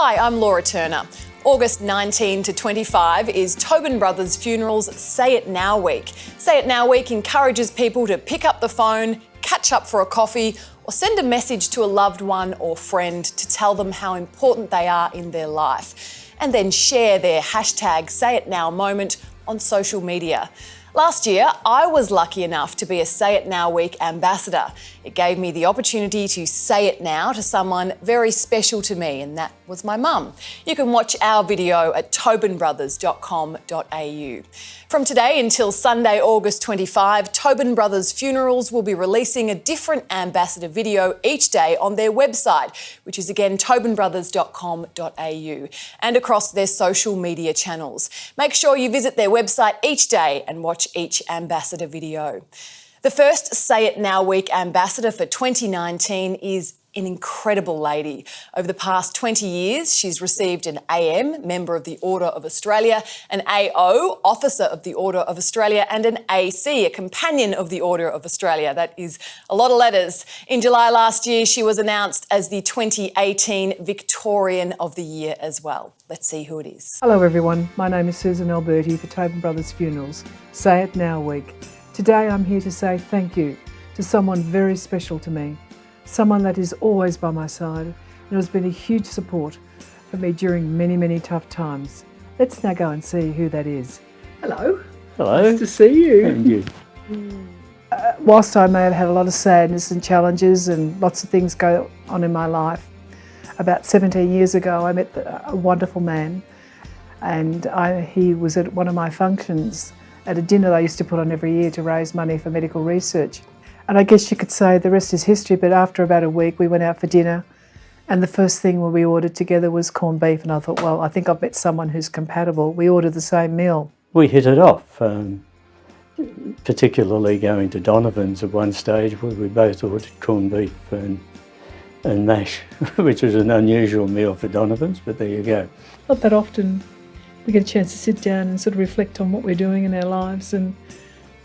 Hi, I'm Laura Turner. August 19 to 25 is Tobin Brothers Funerals Say It Now Week. Say It Now Week encourages people to pick up the phone, catch up for a coffee, or send a message to a loved one or friend to tell them how important they are in their life, and then share their hashtag Say It Now moment on social media. Last year, I was lucky enough to be a Say It Now Week ambassador. It gave me the opportunity to say it now to someone very special to me, and that was my mum. You can watch our video at tobinbrothers.com.au. From today until Sunday, August 25, Tobin Brothers Funerals will be releasing a different ambassador video each day on their website, which is again tobinbrothers.com.au, and across their social media channels. Make sure you visit their website each day and watch each ambassador video. The first Say It Now Week ambassador for 2019 is an incredible lady. Over the past 20 years, she's received an AM, Member of the Order of Australia, an AO, Officer of the Order of Australia, and an AC, a Companion of the Order of Australia. That is a lot of letters. In July last year, she was announced as the 2018 Victorian of the Year as well. Let's see who it is. Hello everyone, my name is Susan Alberti for Tobin Brothers Funerals, Say It Now Week. Today I'm here to say thank you to someone very special to me, someone that is always by my side and has been a huge support for me during many, many tough times. Let's now go and see who that is. Hello. Hello. Nice to see you. And you. Whilst I may have had a lot of sadness and challenges and lots of things go on in my life, about 17 years ago I met a wonderful man, and he was at one of my functions at a dinner I used to put on every year to raise money for medical research. And I guess you could say the rest is history, but after about a week we went out for dinner, and the first thing we ordered together was corned beef, and I thought, well, I think I've met someone who's compatible. We ordered the same meal. We hit it off, particularly going to Donovan's at one stage where we both ordered corned beef and mash, which was an unusual meal for Donovan's, but there you go. Not that often we get a chance to sit down and sort of reflect on what we're doing in our lives and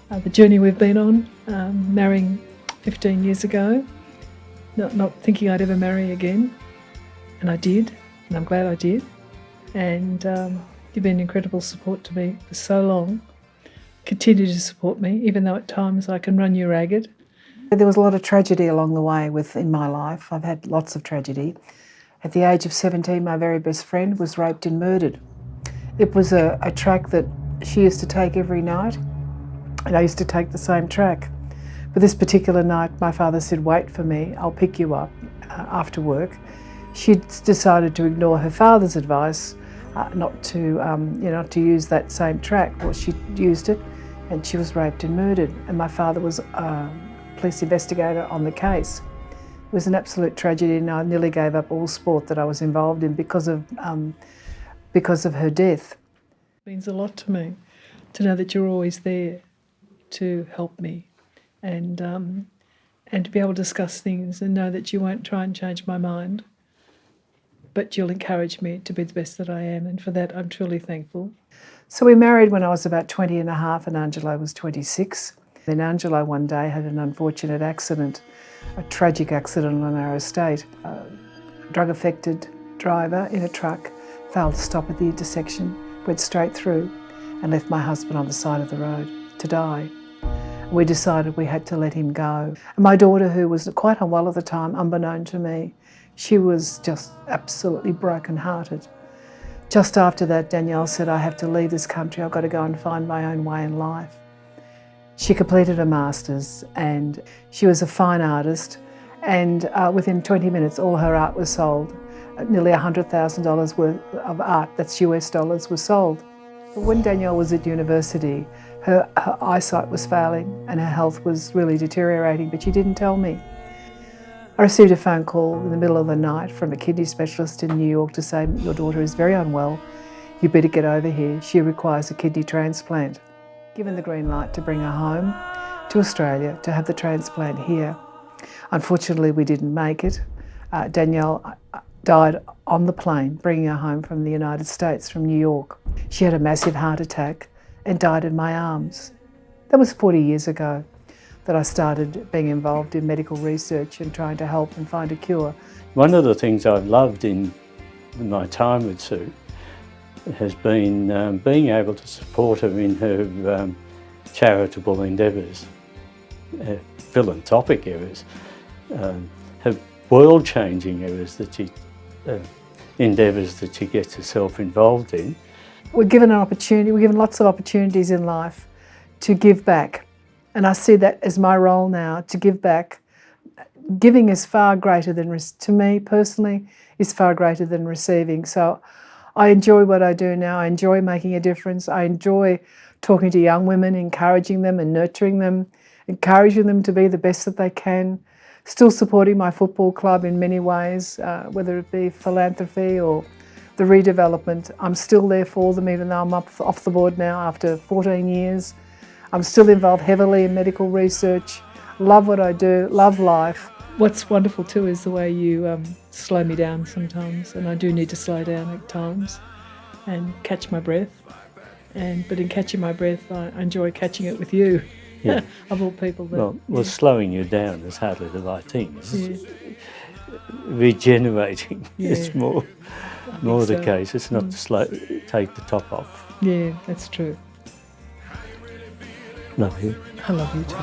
the journey we've been on, marrying 15 years ago, not thinking I'd ever marry again, and I did, and I'm glad I did. And you've been incredible support to me for so long. Continue to support me, even though at times I can run you ragged. There was a lot of tragedy along the way in my life. I've had lots of tragedy. At the age of 17, my very best friend was raped and murdered. It was a track that she used to take every night, and I used to take the same track. But this particular night, my father said, wait for me, I'll pick you up after work. She decided to ignore her father's advice not to use that same track. Well, she used it, and she was raped and murdered. And my father was a police investigator on the case. It was an absolute tragedy, and I nearly gave up all sport that I was involved in because of her death. It means a lot to me to know that you're always there to help me, and to be able to discuss things and know that you won't try and change my mind, but you'll encourage me to be the best that I am, and for that I'm truly thankful. So we married when I was about 20 and a half and Angelo was 26. Then Angelo one day had an unfortunate accident, a tragic accident on our estate. A drug-affected driver in a truck failed to stop at the intersection, went straight through and left my husband on the side of the road to die. We decided we had to let him go. And my daughter, who was quite unwell at the time, unbeknown to me, she was just absolutely broken-hearted. Just after that, Danielle said, I have to leave this country, I've got to go and find my own way in life. She completed a master's, and she was a fine artist, and within 20 minutes all her art was sold. Nearly $100,000 worth of art, that's US dollars, was sold. But when Danielle was at university, her eyesight was failing and her health was really deteriorating, but she didn't tell me. I received a phone call in the middle of the night from a kidney specialist in New York to say, your daughter is very unwell, you better get over here, she requires a kidney transplant. Given the green light to bring her home to Australia to have the transplant here. Unfortunately, we didn't make it. Danielle died on the plane, bringing her home from the United States, from New York. She had a massive heart attack and died in my arms. That was 40 years ago that I started being involved in medical research and trying to help and find a cure. One of the things I've loved in my time with Sue has been being able to support her in her charitable endeavours, philanthropic areas, her world-changing areas that she endeavours that she gets herself involved in. We're given an opportunity, we're given lots of opportunities in life to give back. And I see that as my role now, to give back. Giving is far greater than, to me personally, is far greater than receiving. So I enjoy what I do now. I enjoy making a difference. I enjoy talking to young women, encouraging them and nurturing them, encouraging them to be the best that they can. Still supporting my football club in many ways, whether it be philanthropy or the redevelopment. I'm still there for them, even though I'm off the board now after 14 years. I'm still involved heavily in medical research. Love what I do, love life. What's wonderful too is the way you slow me down sometimes, and I do need to slow down at times and catch my breath. But in catching my breath, I enjoy catching it with you. Yeah. Of all people. Well, slowing you down is hardly the right thing. Regenerating is more the case. It's not to take the top off. Yeah, that's true. Love you. I love you too.